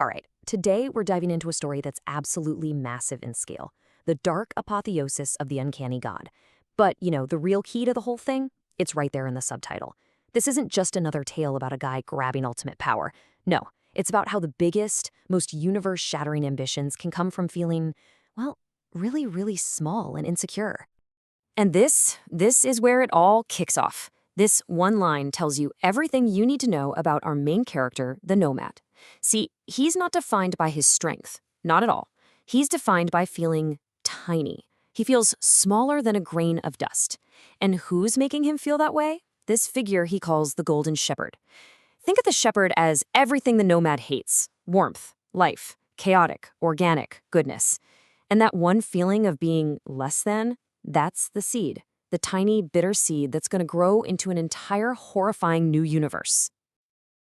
All right, today we're diving into a story that's absolutely massive in scale, the dark apotheosis of the uncanny god. But, the real key to the whole thing? It's right there in the subtitle. This isn't just another tale about a guy grabbing ultimate power. No, it's about how the biggest, most universe-shattering ambitions can come from feeling, well, really, really small and insecure. And this is where it all kicks off. This one line tells you everything you need to know about our main character, the Nomad. See, he's not defined by his strength, not at all. He's defined by feeling tiny. He feels smaller than a grain of dust. And who's making him feel that way? This figure he calls the Golden Shepherd. Think of the shepherd as everything the Nomad hates: warmth, life, chaotic, organic, goodness. And that one feeling of being less than, that's the seed. The tiny, bitter seed that's going to grow into an entire horrifying new universe.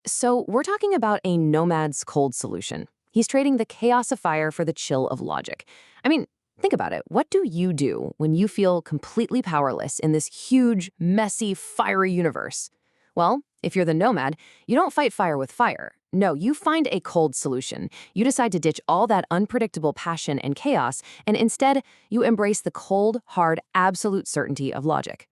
So we're talking about a Nomad's cold solution. He's trading the chaos of fire for the chill of logic. I mean, think about it. What do you do when you feel completely powerless in this huge, messy, fiery universe? Well, if you're the Nomad, you don't fight fire with fire. No, you find a cold solution. You decide to ditch all that unpredictable passion and chaos, and instead, you embrace the cold, hard, absolute certainty of logic.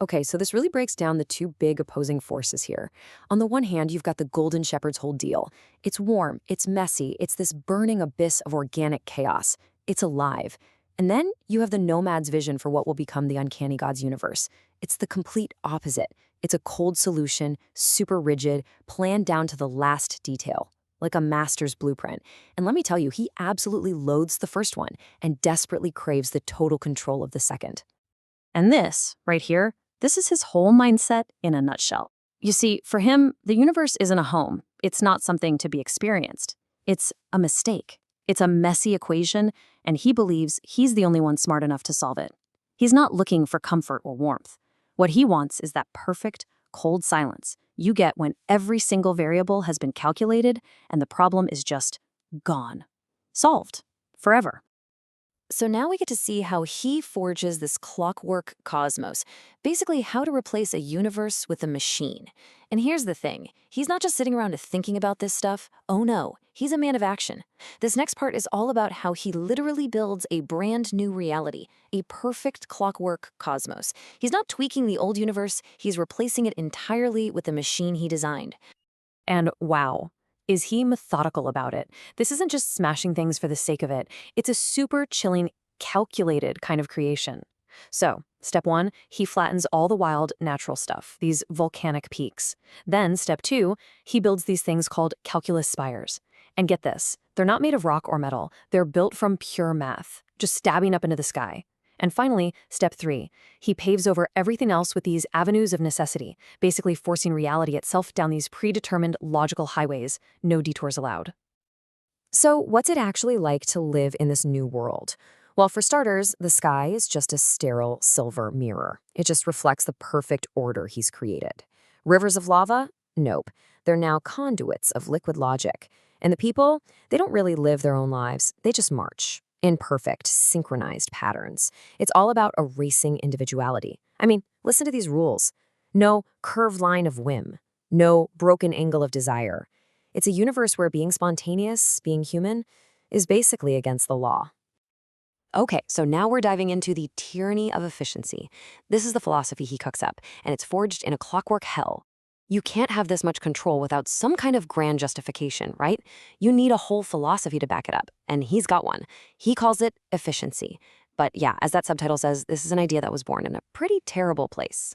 Okay, so this really breaks down the two big opposing forces here. On the one hand, you've got the Golden Shepherd's whole deal. It's warm, it's messy, it's this burning abyss of organic chaos. It's alive. And then you have the Nomad's vision for what will become the Uncanny Gods universe. It's the complete opposite. It's a cold solution, super rigid, planned down to the last detail, like a master's blueprint. And let me tell you, he absolutely loathes the first one and desperately craves the total control of the second. And this, right here, this is his whole mindset in a nutshell. You see, for him, the universe isn't a home. It's not something to be experienced. It's a mistake. It's a messy equation, and he believes he's the only one smart enough to solve it. He's not looking for comfort or warmth. What he wants is that perfect, cold silence you get when every single variable has been calculated and the problem is just gone. Solved. Forever. So now we get to see how he forges this clockwork cosmos, basically how to replace a universe with a machine. And here's the thing, he's not just sitting around thinking about this stuff. Oh no, he's a man of action. This next part is all about how he literally builds a brand new reality, a perfect clockwork cosmos. He's not tweaking the old universe, he's replacing it entirely with the machine he designed. And wow, is he methodical about it? This isn't just smashing things for the sake of it. It's a super chilling, calculated kind of creation. So, step 1, he flattens all the wild, natural stuff, these volcanic peaks. Then, step 2, he builds these things called calculus spires. And get this, they're not made of rock or metal. They're built from pure math, just stabbing up into the sky. And finally, step 3, he paves over everything else with these avenues of necessity, basically forcing reality itself down these predetermined logical highways, no detours allowed. So what's it actually like to live in this new world? Well, for starters, the sky is just a sterile silver mirror. It just reflects the perfect order he's created. Rivers of lava? Nope. They're now conduits of liquid logic. And the people, they don't really live their own lives. They just march in perfect, synchronized patterns. It's all about erasing individuality. I mean, listen to these rules. No curved line of whim. No broken angle of desire. It's a universe where being spontaneous, being human, is basically against the law. Okay, so now we're diving into the tyranny of efficiency. This is the philosophy he cooks up, and it's forged in a clockwork hell. You can't have this much control without some kind of grand justification, right? You need a whole philosophy to back it up, and he's got one. He calls it efficiency. But yeah, as that subtitle says, this is an idea that was born in a pretty terrible place.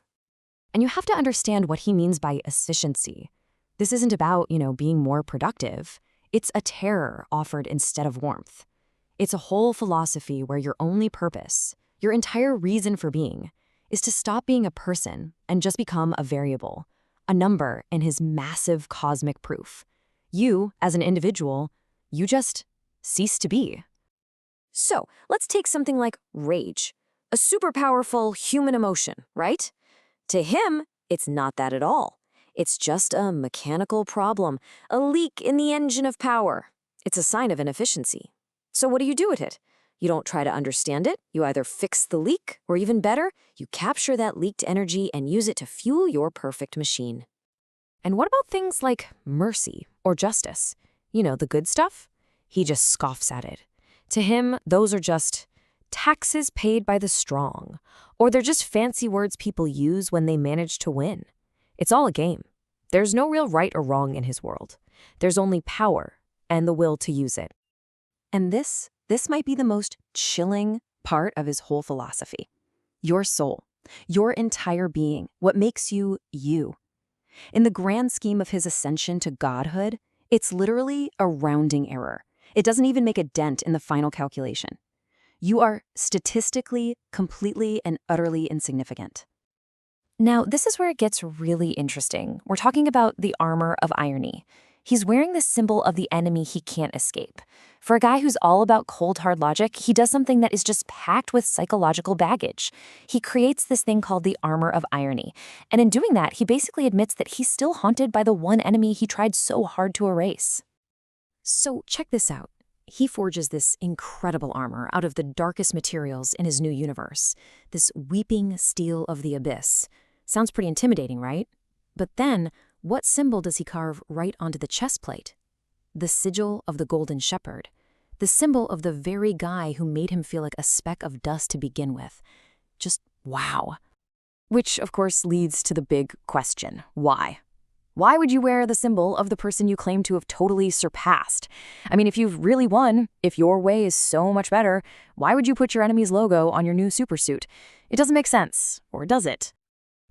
And you have to understand what he means by efficiency. This isn't about, being more productive. It's a terror offered instead of warmth. It's a whole philosophy where your only purpose, your entire reason for being, is to stop being a person and just become a variable. A number in his massive cosmic proof. You, as an individual, you just cease to be. So, let's take something like rage, a super powerful human emotion, right? To him, it's not that at all. It's just a mechanical problem, a leak in the engine of power. It's a sign of inefficiency. So what do you do with it? You don't try to understand it. You either fix the leak, or even better, you capture that leaked energy and use it to fuel your perfect machine. And what about things like mercy or justice? the good stuff, he just scoffs at it. To him, those are just taxes paid by the strong, or they're just fancy words people use when they manage to win. It's all a game. There's no real right or wrong in his world. There's only power and the will to use it. And this might be the most chilling part of his whole philosophy. Your soul, your entire being, what makes you you. In the grand scheme of his ascension to godhood, it's literally a rounding error. It doesn't even make a dent in the final calculation. You are statistically, completely, and utterly insignificant. Now, this is where it gets really interesting. We're talking about the armor of irony. He's wearing the symbol of the enemy he can't escape. For a guy who's all about cold, hard logic, he does something that is just packed with psychological baggage. He creates this thing called the armor of irony. And in doing that, he basically admits that he's still haunted by the one enemy he tried so hard to erase. So check this out. He forges this incredible armor out of the darkest materials in his new universe. This weeping steel of the abyss. Sounds pretty intimidating, right? But then, what symbol does he carve right onto the chest plate? The sigil of the Golden Shepherd. The symbol of the very guy who made him feel like a speck of dust to begin with. Just wow. Which, of course, leads to the big question. Why? Why would you wear the symbol of the person you claim to have totally surpassed? I mean, if you've really won, if your way is so much better, why would you put your enemy's logo on your new supersuit? It doesn't make sense, or does it?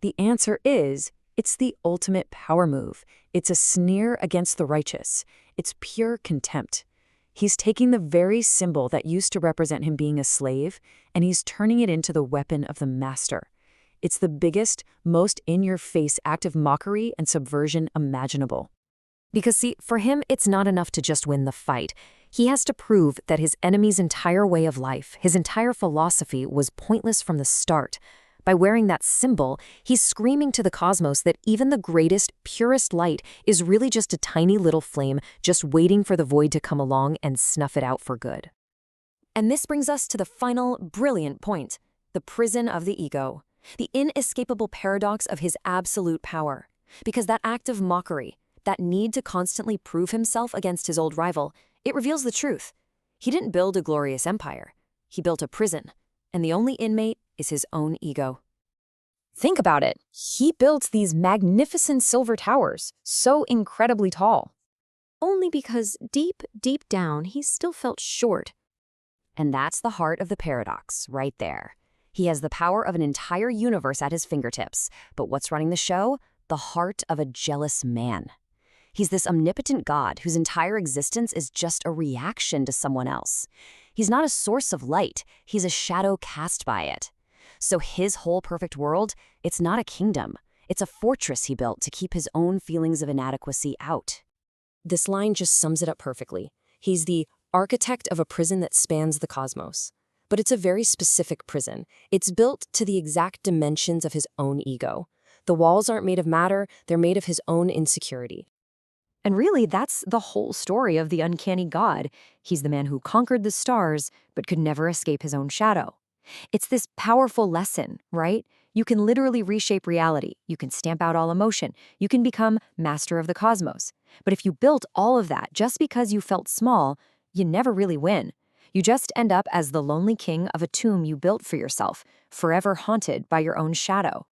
The answer is, it's the ultimate power move. It's a sneer against the righteous. It's pure contempt. He's taking the very symbol that used to represent him being a slave, and he's turning it into the weapon of the master. It's the biggest, most in-your-face act of mockery and subversion imaginable. Because see, for him, it's not enough to just win the fight. He has to prove that his enemy's entire way of life, his entire philosophy, was pointless from the start. By wearing that symbol, he's screaming to the cosmos that even the greatest, purest light is really just a tiny little flame just waiting for the void to come along and snuff it out for good. And this brings us to the final, brilliant point, the prison of the ego. The inescapable paradox of his absolute power. Because that act of mockery, that need to constantly prove himself against his old rival, it reveals the truth. He didn't build a glorious empire. He built a prison, and the only inmate is his own ego. Think about it. He built these magnificent silver towers, so incredibly tall. Only because deep, deep down, he still felt short. And that's the heart of the paradox, right there. He has the power of an entire universe at his fingertips, but what's running the show? The heart of a jealous man. He's this omnipotent God whose entire existence is just a reaction to someone else. He's not a source of light, he's a shadow cast by it. So his whole perfect world, it's not a kingdom. It's a fortress he built to keep his own feelings of inadequacy out. This line just sums it up perfectly. He's the architect of a prison that spans the cosmos. But it's a very specific prison. It's built to the exact dimensions of his own ego. The walls aren't made of matter, they're made of his own insecurity. And really, that's the whole story of the uncanny God. He's the man who conquered the stars, but could never escape his own shadow. It's this powerful lesson, right? You can literally reshape reality. You can stamp out all emotion. You can become master of the cosmos. But if you built all of that just because you felt small, you never really win. You just end up as the lonely king of a tomb you built for yourself, forever haunted by your own shadow.